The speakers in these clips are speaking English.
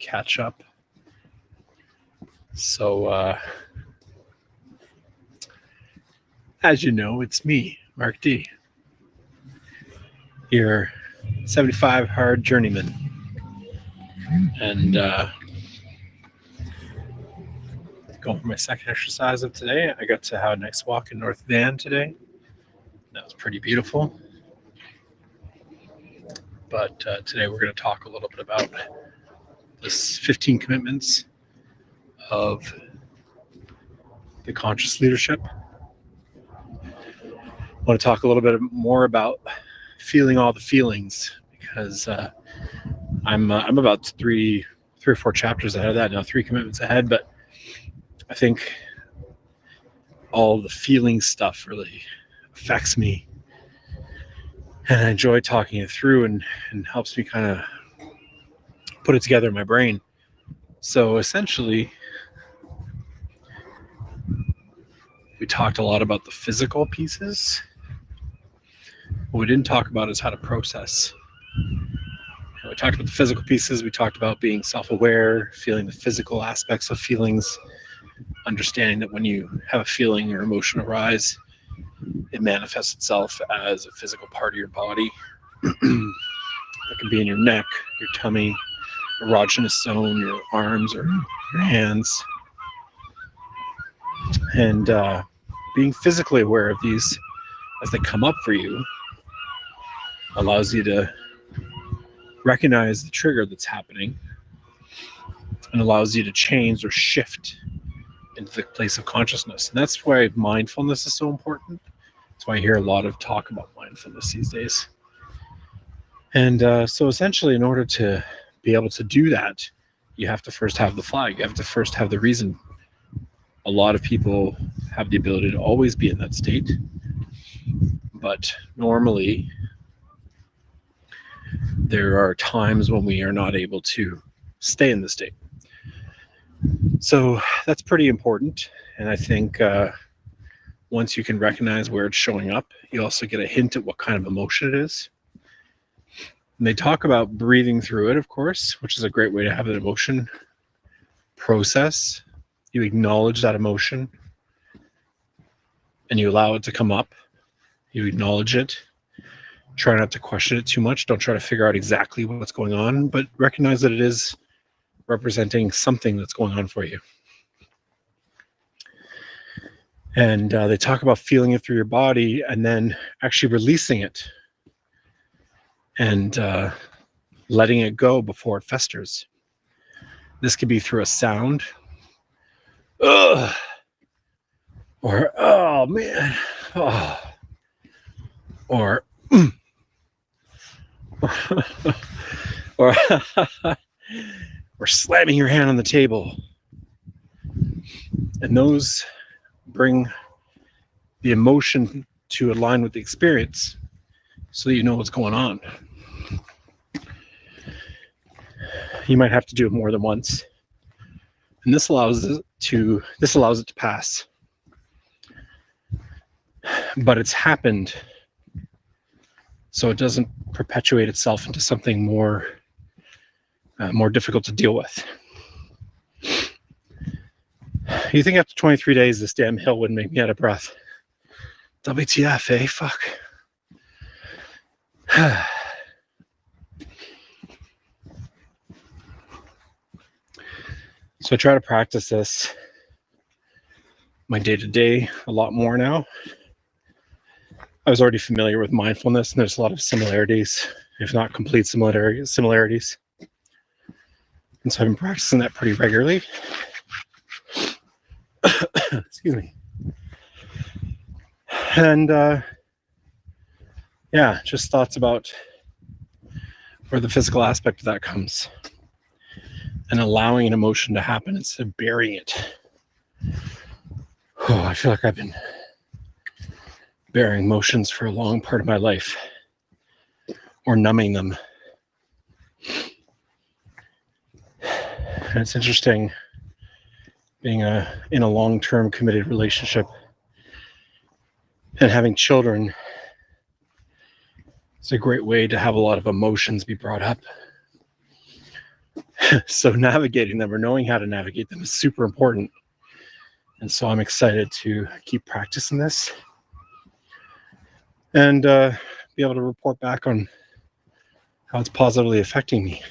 catch up. So, as you know, it's me, Mark D, your 75 hard journeyman. And going for my second exercise of today. I got to have a nice walk in North Van today. That was pretty beautiful. But today we're going to talk a little bit about this 15 commitments of the conscious leadership. I want to talk a little bit more about feeling all the feelings, because I'm about three or four chapters ahead of that now, 3 commitments ahead. But I think all the feeling stuff really affects me, and I enjoy talking it through and helps me kind of put it together in my brain. So essentially, we talked a lot about the physical pieces. What we didn't talk about is how to process. We talked about the physical pieces. We talked about being self-aware, feeling the physical aspects of feelings, understanding that when you have a feeling or emotion arise, it manifests itself as a physical part of your body. It can be in your neck, your tummy, erogenous zone, your arms or your hands. And being physically aware of these as they come up for you allows you to recognize the trigger that's happening and allows you to change or shift into the place of consciousness. And that's why mindfulness is so important. That's why I hear a lot of talk about mindfulness these days. And so essentially, in order to be able to do that, you have to first have the flag. You have to first have the reason. A lot of people have the ability to always be in that state, but normally there are times when we are not able to stay in the state. So that's pretty important. And I think once you can recognize where it's showing up, you also get a hint at what kind of emotion it is. And they talk about breathing through it, of course, which is a great way to have an emotion process. You acknowledge that emotion and you allow it to come up. You acknowledge it. Try not to question it too much. Don't try to figure out exactly what's going on, but recognize that it is representing something that's going on for you. And they talk about feeling it through your body and then actually releasing it and letting it go before it festers. This could be through a sound. Ugh. Or, oh man. Oh. Or, or slamming your hand on the table. And those bring the emotion to align with the experience so that you know what's going on. You might have to do it more than once. And this allows it to pass. But it's happened, so it doesn't perpetuate itself into something more difficult to deal with. You think after 23 days this damn hill wouldn't make me out of breath? WTF, eh? Fuck. So I try to practice this my day-to-day a lot more now. I was already familiar with mindfulness, and there's a lot of similarities, if not complete similarities. And so I've been practicing that pretty regularly. Excuse me. And yeah, just thoughts about where the physical aspect of that comes and allowing an emotion to happen instead of burying it. Oh, I feel like I've been burying emotions for a long part of my life, or numbing them. And it's interesting being in a long-term committed relationship and having children. It's a great way to have a lot of emotions be brought up. So navigating them or knowing how to navigate them is super important. And so I'm excited to keep practicing this and be able to report back on how it's positively affecting me.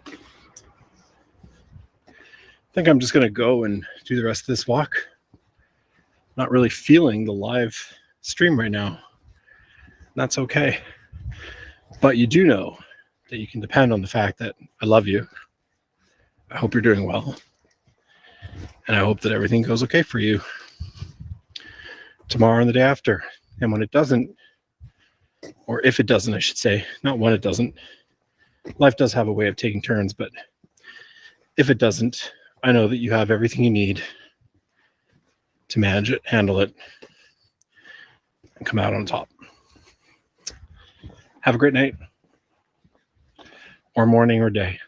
I think I'm just going to go and do the rest of this walk. Not really feeling the live stream right now. That's okay. But you do know that you can depend on the fact that I love you. I hope you're doing well. And I hope that everything goes okay for you tomorrow and the day after. And when it doesn't, or if it doesn't, I should say, not when it doesn't. Life does have a way of taking turns, but if it doesn't, I know that you have everything you need to manage it, handle it, and come out on top. Have a great night, or morning, or day.